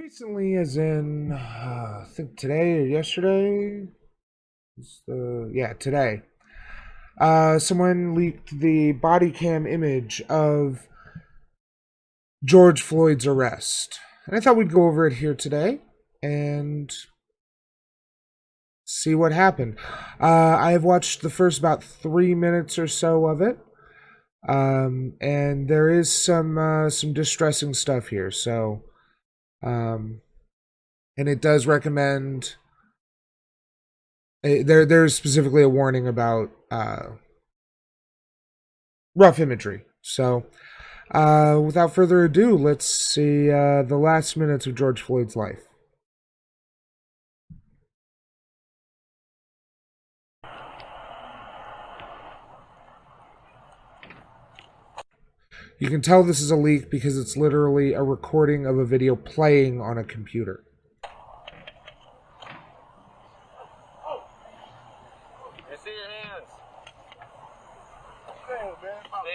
Recently, as in, I think today or yesterday. Yeah, today. Someone leaked the body cam image of George Floyd's arrest. And I thought we'd go over it here today and see what happened. I have watched the first about 3 minutes or so of it. And there is some distressing stuff here. So, and it does recommend. There's specifically a warning about rough imagery. So, without further ado, let's see the last minutes of George Floyd's life. You can tell this is a leak because it's literally a recording of a video playing on a computer. I see your hands. Stay in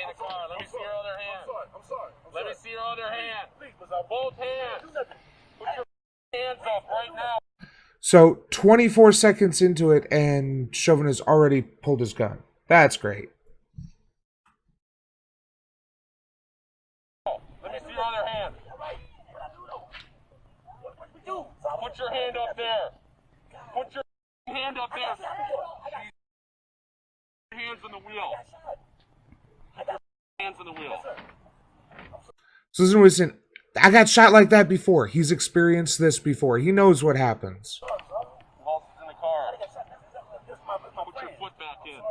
the car. Let me see your other hand. I'm sorry. Let me see your other hand. Both hands. Put your hands up right now. So 24 seconds into it, and Chauvin has already pulled his gun. That's great. Let me see your other hand. Put your hand up there. Put your hand up there. Hands on the wheel. Hands on the wheel. So listen, I got shot like that before. He's experienced this before. He knows what happens. Pulse is in the car. Put your foot back in.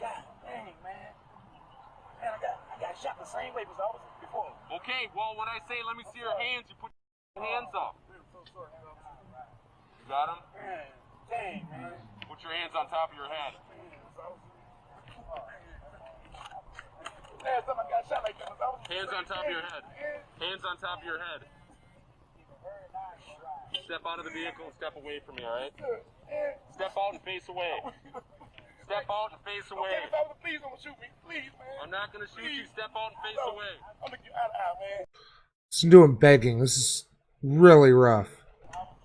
God dang, man. Man, I got shot the same way as I was before. Okay, well, when I say let me see your hands, you put your hands up. You got them? Man, dang, man. Put your hands on top of your head. Last time I got shot like that, I was Hands on top of your head. Hands on top of your head. Step out of the vehicle and step away from me, all right? Step out and face away. Step out and face away. Please don't shoot me. Please, man. I'm not going to shoot you. Step out and face away. I'm going to get out of here, man. Listen to him begging. This is really rough.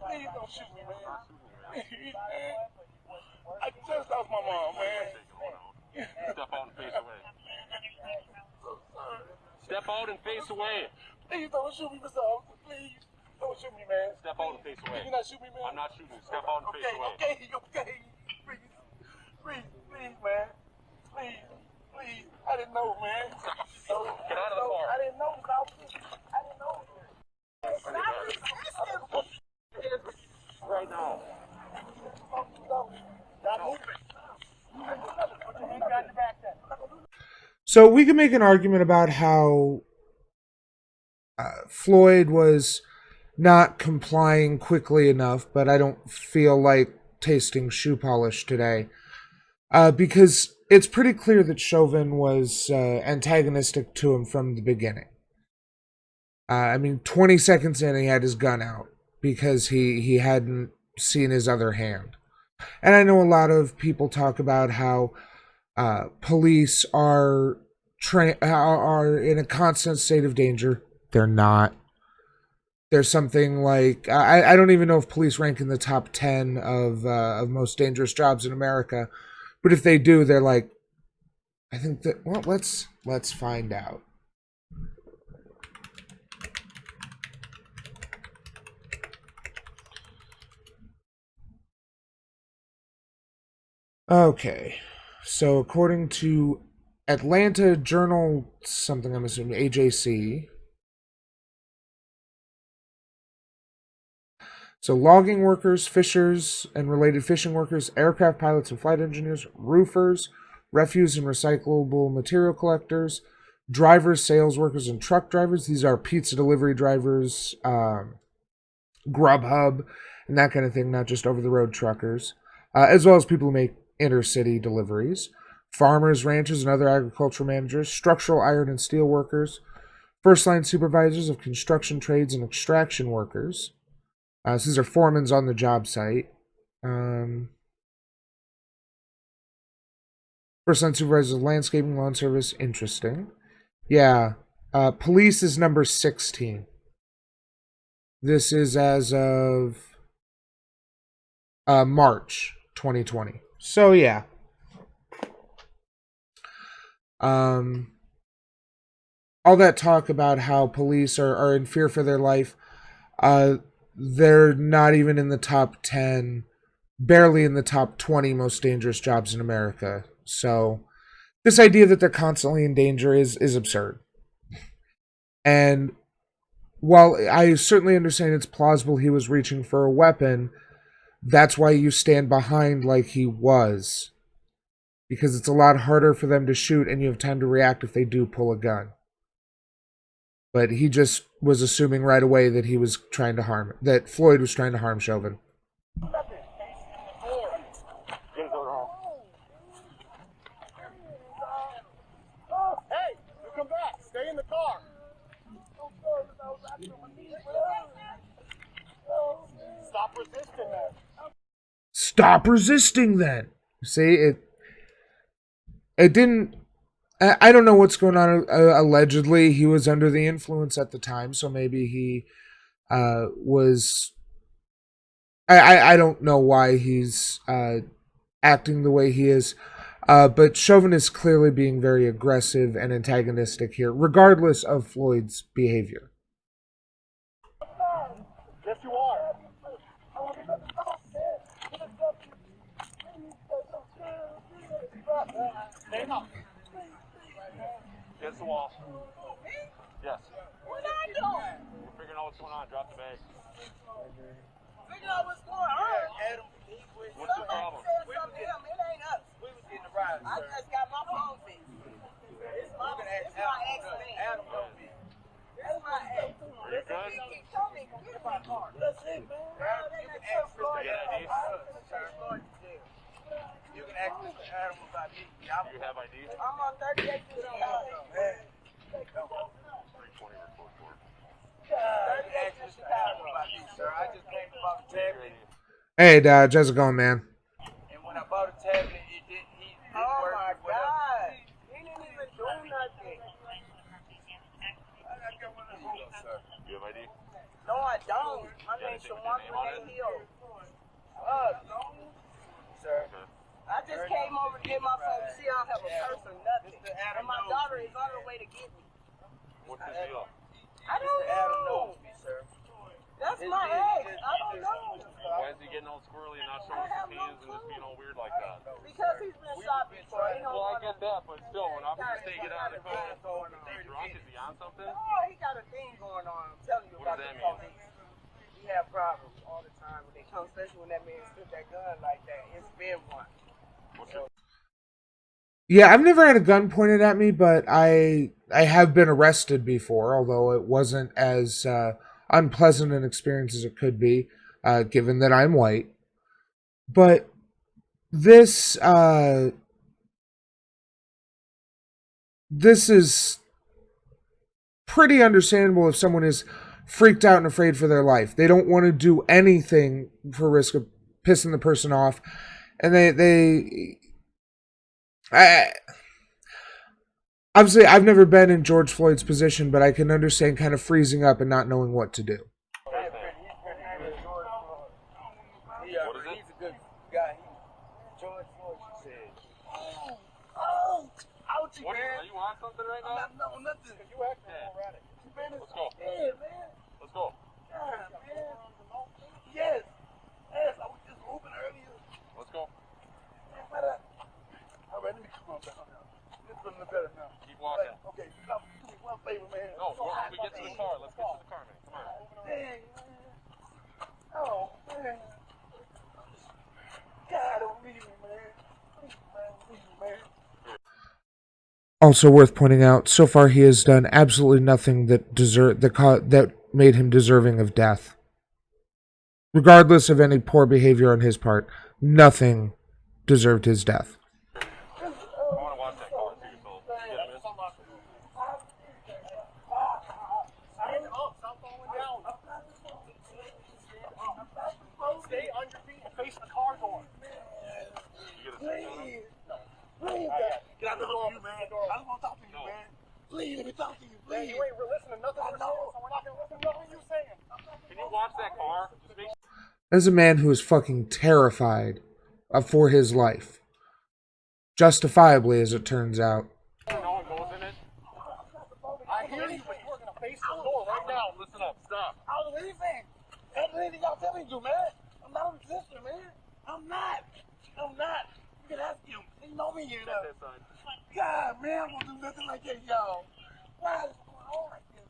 Please don't shoot me, man. Please, man. I just lost my mom, man. Step out and face away. Step out and face away. Please don't shoot me, Mr. Officer. Please don't shoot me, man. Step out and face away. Can you not shoot me, man? I'm not shooting you. Step out and face away. Okay. Please, man. Please. I didn't know, man. Get out of the car. I didn't know, officer. I didn't know. Right now. So we can make an argument about how Floyd was not complying quickly enough, but I don't feel like tasting shoe polish today. Because it's pretty clear that Chauvin was antagonistic to him from the beginning. 20 seconds in, he had his gun out because he hadn't seen his other hand. And I know a lot of people talk about how police are in a constant state of danger. They're not. There's something like I don't even know if police rank in the top 10 of most dangerous jobs in America, but if they do, they're like, I think that. Well, let's find out. Okay, so according to Atlanta Journal, something I'm assuming AJC. So logging workers, fishers and related fishing workers, aircraft pilots and flight engineers, roofers, refuse and recyclable material collectors, drivers, sales workers, and truck drivers. These are pizza delivery drivers, Grubhub, and that kind of thing, not just over-the-road truckers, as well as people who make intercity deliveries, farmers, ranchers, and other agricultural managers, structural iron and steel workers, first-line supervisors of construction trades and extraction workers. So these are foremans on the job site. First-line supervisors of landscaping, lawn service, interesting. Yeah, police is number 16. This is as of March 2020. So yeah. All that talk about how police are in fear for their life, they're not even in the top 10, barely in the top 20 most dangerous jobs in America. So this idea that they're constantly in danger is absurd. And while I certainly understand it's plausible he was reaching for a weapon, that's why you stand behind like he was. Because it's a lot harder for them to shoot and you have time to react if they do pull a gun. But he just was assuming right away that that Floyd was trying to harm Chauvin. Hey, you come back. Stay in the car. Stop resisting that. Stop resisting then. See, it didn't. I don't know what's going on. Allegedly, he was under the influence at the time, so maybe he was. I don't know why he's acting the way he is, but Chauvin is clearly being very aggressive and antagonistic here, regardless of Floyd's behavior. Yes, you are. Stand up. Against the wall. Yes. What I do? We're figuring out what's going on. Drop the bag. Figure out what's going on. Adam, What's the problem? Said something to him. It ain't us. we was getting a ride, I sir. just got my phone fixed. It's my ex-man. Adam knows me. That's my ex. Are you good? He keep telling me, get in my car. That's it, man. They You let can ask Floyd Mr. in. ID. You can ask Mr. Adam about me. Do you have ID? I'm on 38 to the house. 320 report for. 38 to the house. About you, sir. I just came about the tablet, Hey, Dad, how's it going, man? and when I bought a tablet, it didn't. He didn't Oh work. my or whatever. God. He didn't even do nothing. Sir. Do you have ID? No, I don't. My Yeah, name's they put Shawan your name on it? Hill. Sir. I just came over to get my phone. See, I don't have a purse or nothing. Mr. Adam And my knows daughter me. is on her way to get me. What's the deal? I don't Mr. Adam know. knows me, sir. That's my ex. I don't know. Why is he getting all squirrely and not showing I have his no hands and just being all weird like that? Because he's been shot before. He don't Well, I want get that, but still, when officers say get out of the car, thing going on. is he drunk? Is he on something? No, he got a thing going on. I'm telling you What about does the that mean? police. We have problems all the time when they come, especially when that man took that gun like that. It's been one. What's your Yeah, I've never had a gun pointed at me, but I have been arrested before, although it wasn't as unpleasant an experience as it could be, given that I'm white. But this this is pretty understandable if someone is freaked out and afraid for their life. They don't want to do anything for risk of pissing the person off, and obviously, I've never been in George Floyd's position, but I can understand kind of freezing up and not knowing what to do. He's a good guy. George Floyd, she said. Ouchie, What, man. are you on something right now? No, nothing. You acting erratic. Let's go. Yeah, man. Let's go. God, man. Yes. Yes, I was just moving earlier. Let's go. All right, let me come on down now. This is a little better now. Keep walking. Okay, do me one favor, man. No, when we get to the car, let's get to the car, man. Come on. Dang, man. Oh, man. God, don't leave me, man. Please, man, leave me, man. Also worth pointing out, so far he has done absolutely nothing that made him deserving of death. Regardless of any poor behavior on his part, nothing deserved his death. I want to watch that car too, so get him in. Stand up, stop falling down. Stay on your feet and face the car door. You get a Please. Please, get out the door, man. I don't want to talk to you, man. Please, let me talk to you, please. You ain't listening to nothing we're saying, so we're not going to listen to nothing you're saying. Can you As a man who is fucking terrified for his life. Justifiably, as it turns out. No one goes in it. I hear you, but you're gonna face the door right now. Listen up, stop. I'll do anything. I'll do anything y'all tell me to do, man. I'm not a resistor, man. I'm not. You can ask him. He know me here, though. God, man, I'm gonna do nothing like that, y'all. Why is it going on like this?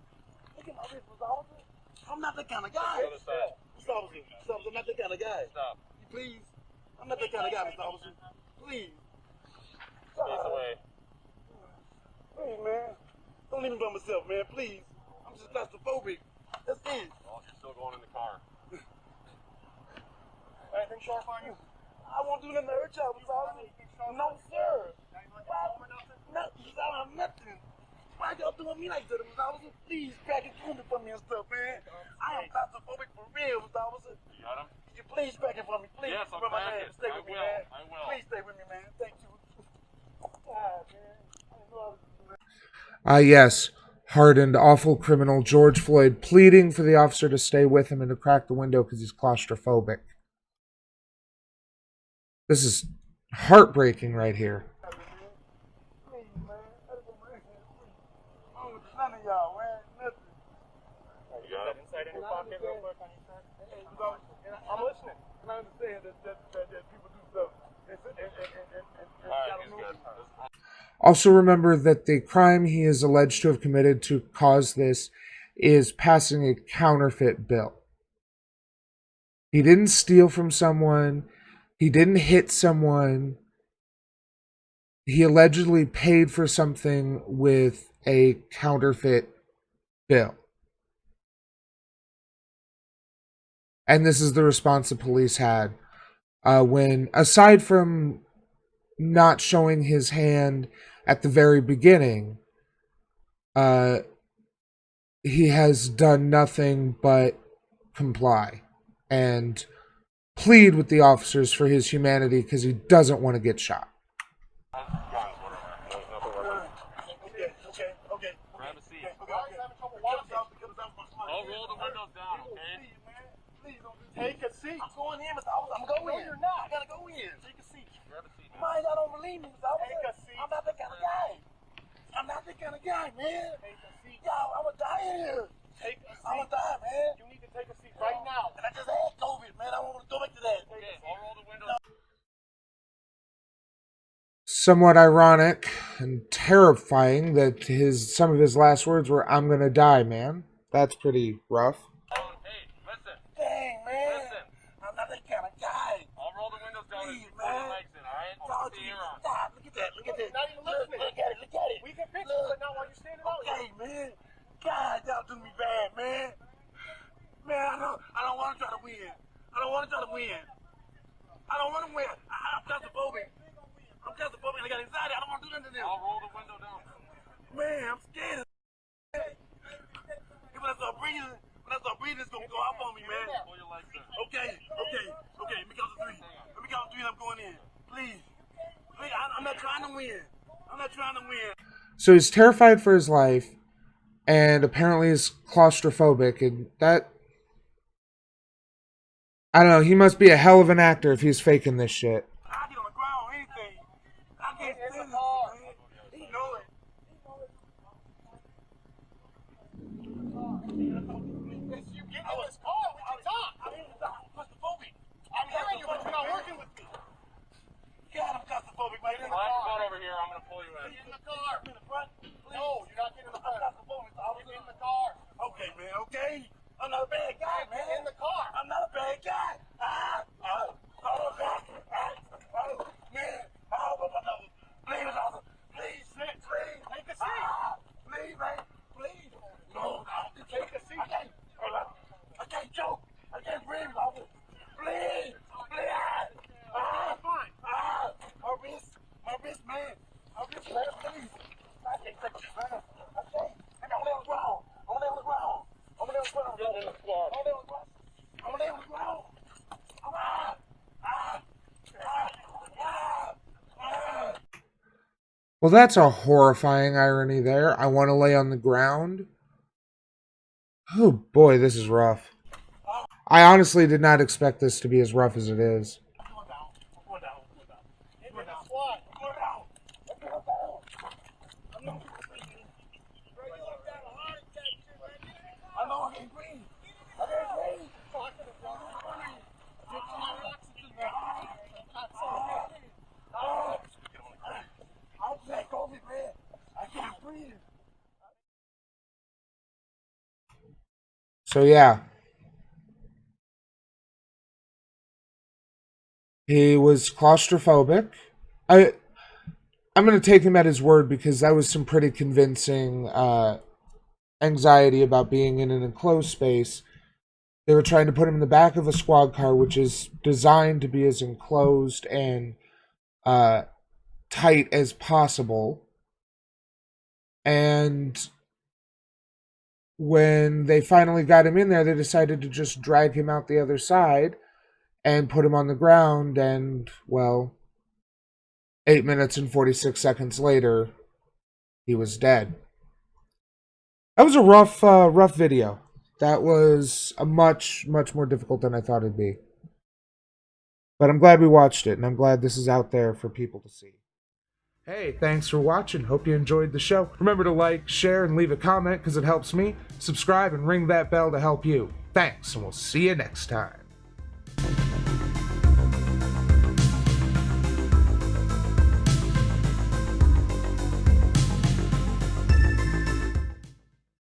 Look at my wrist, Mr. Officer. I'm not that kind of guy. The other side. Mr. Officer, I'm not that kind of guy. Stop. Please. I'm not that kind of guy, Mr. Officer. Please. Face away. Please, man. Don't leave me by myself, man. Please. I'm just claustrophobic. That's it. Well, you're still going in the car. Anything sharp on you? I won't do nothing to hurt y'all, Mr. Officer. No, sir. No, I don't have nothing. Why y'all doing me like that, Mr. Officer? Please pack it for me and stuff, man. I am claustrophobic for real, Mr. Officer. You got him? Could you please pack it for me? Please. Yes, I'll Rub my pack hand. it. Stay I with me, will. man. I will. Please stay with me, man. Thank you. God, man. I didn't know I was Yes, hardened, awful criminal George Floyd pleading for the officer to stay with him and to crack the window because he's claustrophobic. This is heartbreaking right here. Please, man. I just want my hand, please. I don't want none of y'all, man. Nothing. You got it? Inside in your pocket real quick on your shirt. I'm listening. And I understand that people do stuff. Alright, he's good. Also remember that the crime he is alleged to have committed to cause this is passing a counterfeit bill. He didn't steal from someone. He didn't hit someone. He allegedly paid for something with a counterfeit bill. And this is the response the police had when, aside from not showing his hand at the very beginning, he has done nothing but comply and plead with the officers for his humanity because he doesn't want to get shot. Okay. Grab a seat. I'll I'll roll the windows down, okay? Please don't do that. Take a seat. I'm going in, Mr. Officer. I'm going in. No, you're not. I gotta go in. Take a seat. Grab a seat. Mind, y'all don't believe me, Mr. Officer. Take a seat. I'm not that kind of guy. I'm not that kind of guy, man. Take a seat. Y'all, I'm gonna die in here. Take a seat. I'm gonna die, man. You need to take a seat right now. And I just had COVID, man. I don't want to go back to that. Okay, I'll roll the windows. Somewhat ironic and terrifying that some of his last words were, "I'm gonna die, man." That's pretty rough. Hey, listen. Dang, man. Listen. I'm not that kind of guy. I'll roll the windows down Please, and pull your man. legs in, alright? Y'all I'll put the just air on. stop. Look at that. Look at that. Not even listening. Look at it. Look at it. We can fix it, but not while you're standing out Okay, here. man. God, y'all do me bad, man. Man, I don't want to try to win. I don't want to try to win. I don't want to win. I'm claustrophobic. I'm claustrophobic. I got anxiety. I don't want to do nothing to them. I'll roll the window down. Man, I'm scared. When I start breathing, it's gonna go off on me, man. Pull your legs in. Okay. Let me count to three. And I'm going in. Please. I'm not trying to win. So he's terrified for his life and apparently is claustrophobic, and that, I don't know, he must be a hell of an actor if he's faking this shit. I get on the ground, anything. I can't stand this, man. He know it. You get in this car, we can talk. I'm claustrophobic. I'm hearing you, but you're not working with me. God, I'm claustrophobic, man. Slide your butt over here, I'm gonna pull you in. Get in the car. In the front. No, you're not getting in the I'm front. claustrophobic. Get in the car. Okay, man. Okay. I'm not a bad guy, man. Get in the car. I'm not a bad guy. Man. Please, officer. Please, sit. Please. Take a seat. Please, man. Please. No, Take a seat. I can't choke. I can't breathe, officer. Please. Fine. My wrist, man. Please. I can't take this, man. I can't. I'm gonna lay on the ground. Get in the squad. I'm gonna lay on the ground. Well, that's a horrifying irony there. I want to lay on the ground. Oh boy, this is rough. I honestly did not expect this to be as rough as it is. I'm going down. I'm going down. I'm going down. I'm going down. Squad. I'm going down. I'm going down. I'm not breathing. Bro, you look down a heart attack shit, man. I know I can't breathe. I can't breathe. Talking to bro. Get my oxygen, man. I'm back over, man. I can't breathe. So yeah. He was claustrophobic. I'm going to take him at his word because that was some pretty convincing anxiety about being in an enclosed space. They were trying to put him in the back of a squad car, which is designed to be as enclosed and tight as possible. And when they finally got him in there, they decided to just drag him out the other side and put him on the ground. And, well, 8 minutes and 46 seconds later, he was dead. That was a rough video. That was a much more difficult than I thought it'd be. But I'm glad we watched it, and I'm glad this is out there for people to see. Hey, thanks for watching. Hope you enjoyed the show. Remember to like, share, and leave a comment because it helps me. Subscribe and ring that bell to help you. Thanks, and we'll see you next time.